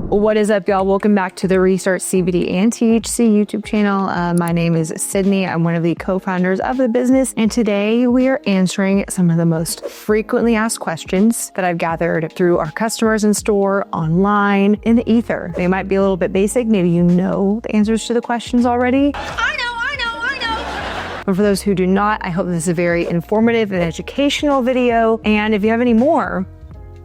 What is up, y'all? Welcome back to the Research CBD and THC YouTube channel. My name is Sydney. I'm one of the co-founders of the business, and today we are answering some of the most frequently asked questions that I've gathered through our customers in store, online, in the ether. They might be a little bit basic. Maybe you know the answers to the questions already. I know. But for those who do not, I hope this is a very informative and educational video. And if you have any more,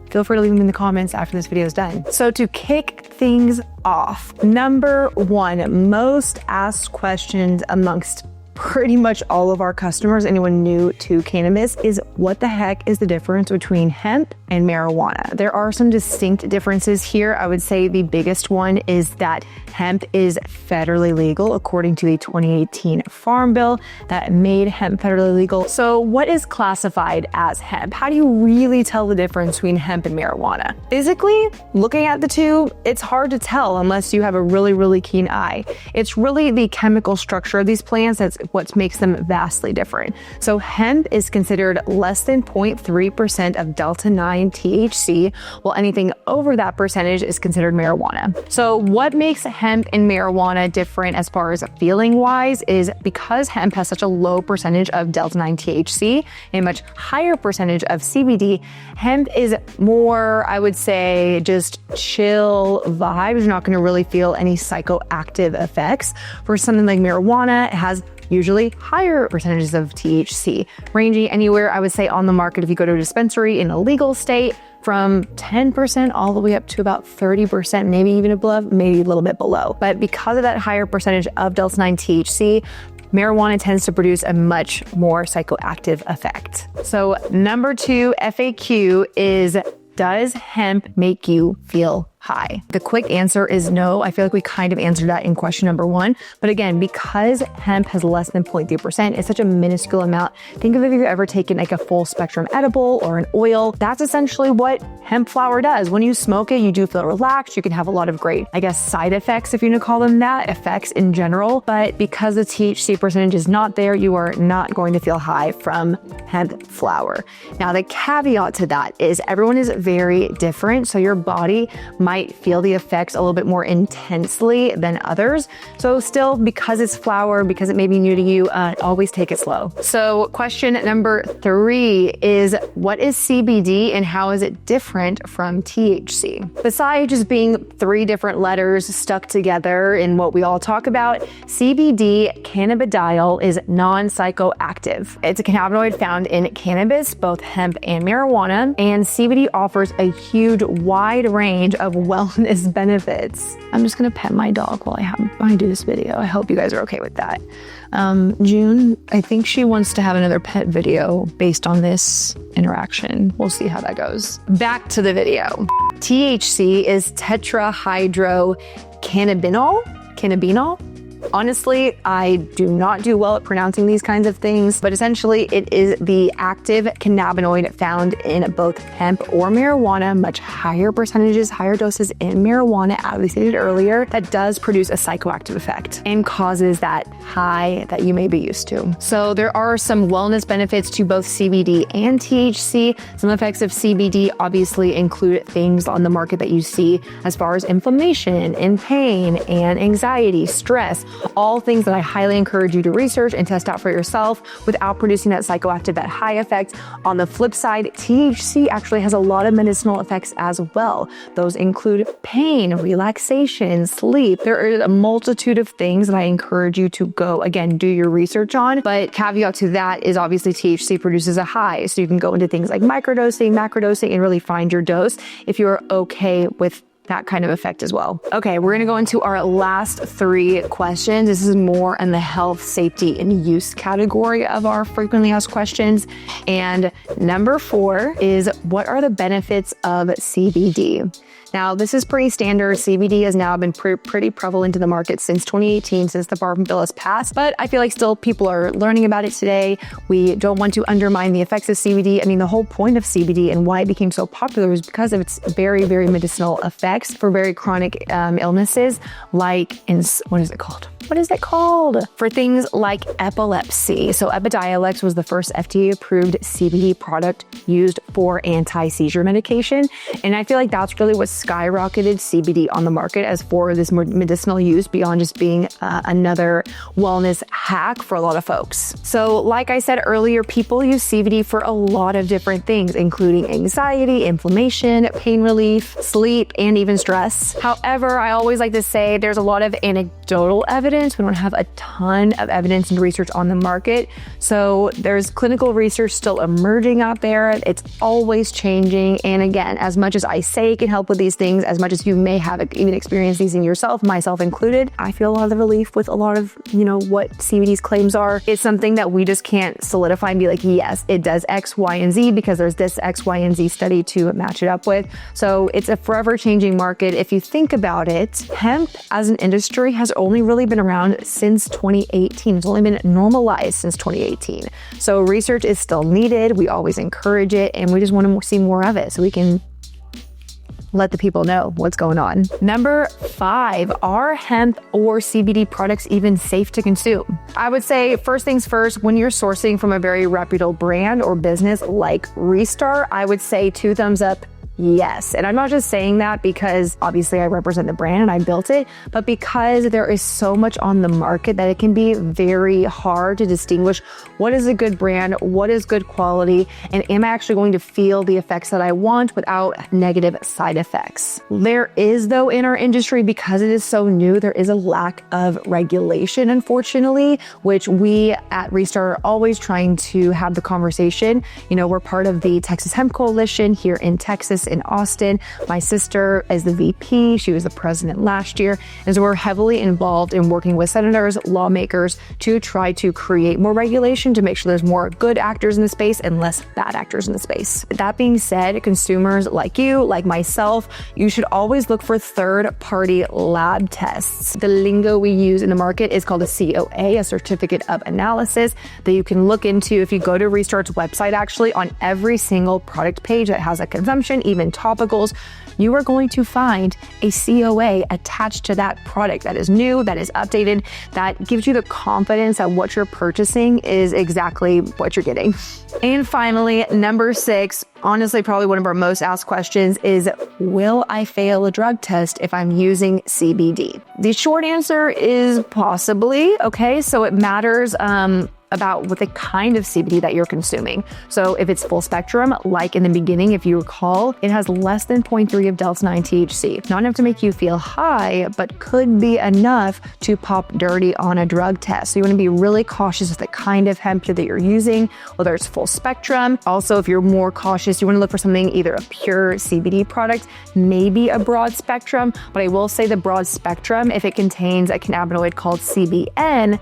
feel free to leave them in the comments after this video is done. So to kick things off, number one, most asked questions amongst pretty much all of our customers, anyone new to cannabis, is what the heck is the difference between hemp and marijuana? There are some distinct differences here. I would say the biggest one is that hemp is federally legal according to the 2018 Farm Bill that made hemp federally legal. So what is classified as hemp? How do you really tell the difference between hemp and marijuana? Physically, looking at the two, it's hard to tell unless you have a really keen eye. It's really the chemical structure of these plants that's what makes them vastly different. So hemp is considered less than 0.3% of delta-9 THC, while anything over that percentage is considered marijuana. So what makes hemp and marijuana different as far as feeling wise is because hemp has such a low percentage of delta-9 THC and a much higher percentage of CBD, hemp is more, I would say, just chill vibes. You're not going to really feel any psychoactive effects. For something like marijuana, it has usually higher percentages of THC, ranging anywhere, I would say, on the market if you go to a dispensary in a legal state, from 10% all the way up to about 30%, maybe even above, maybe a little bit below. But because of that higher percentage of delta-9 THC, marijuana tends to produce a much more psychoactive effect. So number two FAQ is, does hemp make you feel high? The quick answer is no. I feel like we kind of answered that in question number one. But again, because hemp has less than 0.3%, it's such a minuscule amount. Think of if you've ever taken like a full spectrum edible or an oil. That's essentially what hemp flower does. When you smoke it, you do feel relaxed. You can have a lot of great, I guess, side effects, if you want to call them that, effects in general. But because the THC percentage is not there, you are not going to feel high from hemp flower. Now, the caveat to that is everyone is very different. So your body might feel the effects a little bit more intensely than others. So still, because it's flower, because it may be new to you, always take it slow. So question number three is, what is CBD and how is it different from THC? Besides just being three different letters stuck together in what we all talk about, CBD, cannabidiol, is non-psychoactive. It's a cannabinoid found in cannabis, both hemp and marijuana, and CBD offers a huge wide range of wellness benefits. I'm just gonna pet my dog while I do this video. I hope you guys are okay with that. June, I think she wants to have another pet video based on this interaction. We'll see how that goes. Back to the video. THC is tetrahydrocannabinol. Honestly, I do not do well at pronouncing these kinds of things, but essentially it is the active cannabinoid found in both hemp or marijuana, much higher percentages, higher doses in marijuana, as we stated earlier, that does produce a psychoactive effect and causes that high that you may be used to. So there are some wellness benefits to both CBD and THC. Some effects of CBD obviously include things on the market that you see as far as inflammation and pain and anxiety, stress, all things that I highly encourage you to research and test out for yourself without producing that psychoactive, that high effect. On the flip side, THC actually has a lot of medicinal effects as well. Those include pain, relaxation, sleep. There is a multitude of things that I encourage you to go, again, do your research on. But caveat to that is obviously THC produces a high. So you can go into things like microdosing, macrodosing, and really find your dose if you're okay with that kind of effect as well. Okay, we're gonna go into our last three questions. This is more in the health, safety, and use category of our frequently asked questions. And number four is, what are the benefits of CBD? Now, this is pretty standard. CBD has now been pretty prevalent in the market since 2018, since the Farm Bill has passed, but I feel like still people are learning about it today. We don't want to undermine the effects of CBD. I mean, the whole point of CBD and why it became so popular was because of its very medicinal effects for very chronic illnesses like, what is it called? what is it called? For things like epilepsy. So Epidiolex was the first FDA-approved CBD product used for anti-seizure medication. And I feel like that's really what skyrocketed CBD on the market as for this medicinal use beyond just being another wellness hack for a lot of folks. So like I said earlier, people use CBD for a lot of different things, including anxiety, inflammation, pain relief, sleep, and even stress. However, I always like to say there's a lot of anecdotal evidence. We don't have a ton of evidence and research on the market. So there's clinical research still emerging out there. It's always changing. And again, as much as I say it can help with these things, as much as you may have even experienced these in yourself, myself included, I feel a lot of the relief with a lot of, what CBD's claims are. It's something that we just can't solidify and be like, yes, it does X, Y, and Z because there's this X, Y, and Z study to match it up with. So it's a forever changing market. If you think about it, hemp as an industry has only really been around since 2018. It's only been normalized since 2018. So research is still needed. We always encourage it, and we just want to see more of it so we can let the people know what's going on. Number 5, are hemp or CBD products even safe to consume? I would say first things first, when you're sourcing from a very reputable brand or business like Restart, I would say 2 thumbs up. Yes. And I'm not just saying that because obviously I represent the brand and I built it, but because there is so much on the market that it can be very hard to distinguish what is a good brand, what is good quality, and am I actually going to feel the effects that I want without negative side effects. There is, though, in our industry, because it is so new, there is a lack of regulation, unfortunately, which we at Restart are always trying to have the conversation. We're part of the Texas Hemp Coalition here in Texas, in Austin. My sister is the VP. She was the president last year. And so we're heavily involved in working with senators, lawmakers to try to create more regulation to make sure there's more good actors in the space and less bad actors in the space. That being said, consumers like you, like myself, you should always look for third-party lab tests. The lingo we use in the market is called a COA, a certificate of analysis, that you can look into if you go to Restart's website. Actually, on every single product page that has a consumption, even topicals, you are going to find a COA attached to that product that is new, that is updated, that gives you the confidence that what you're purchasing is exactly what you're getting. And finally, number 6, honestly, probably one of our most asked questions is, will I fail a drug test if I'm using CBD? The short answer is possibly. Okay, so it matters about what the kind of CBD that you're consuming. So if it's full spectrum, like in the beginning, if you recall, it has less than 0.3 of delta-9 THC. Not enough to make you feel high, but could be enough to pop dirty on a drug test. So you want to be really cautious with the kind of hemp that you're using, whether it's full spectrum. Also, if you're more cautious, you want to look for something, either a pure CBD product, maybe a broad spectrum. But I will say the broad spectrum, if it contains a cannabinoid called CBN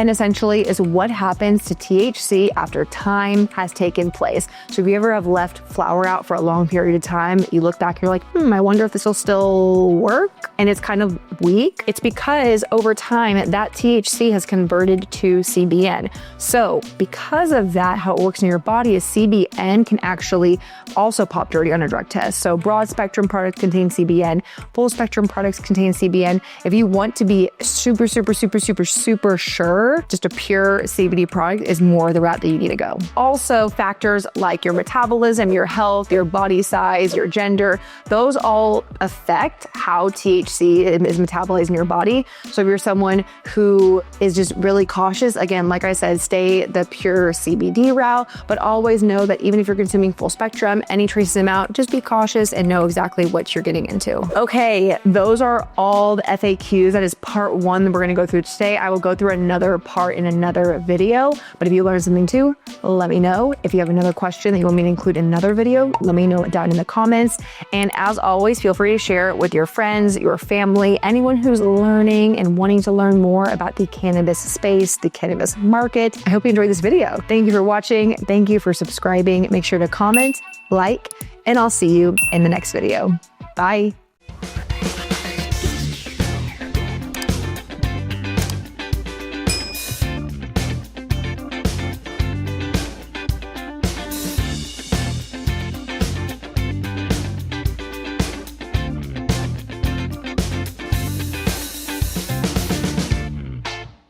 essentially is what happens to THC after time has taken place. So if you ever have left flower out for a long period of time, you look back, you're like, I wonder if this will still work. And it's kind of weak. It's because over time, that THC has converted to CBN. So because of that, how it works in your body is CBN can actually also pop dirty on a drug test. So broad spectrum products contain CBN, full spectrum products contain CBN. If you want to be super sure, just a pure CBD product is more the route that you need to go. Also, factors like your metabolism, your health, your body size, your gender, those all affect how THC is metabolized in your body. So if you're someone who is just really cautious, again, like I said, stay the pure CBD route, but always know that even if you're consuming full spectrum, any traces amount, just be cautious and know exactly what you're getting into. Okay, those are all the FAQs. That is part 1 that we're going to go through today. I will go through another part in another video, but if you learned something too, let me know. If you have another question that you want me to include in another video, let me know it down in the comments. And as always, feel free to share it with your friends, your family, anyone who's learning and wanting to learn more about the cannabis space, the cannabis market. I hope you enjoyed this video. Thank you for watching. Thank you for subscribing. Make sure to comment, like, and I'll see you in the next video. Bye.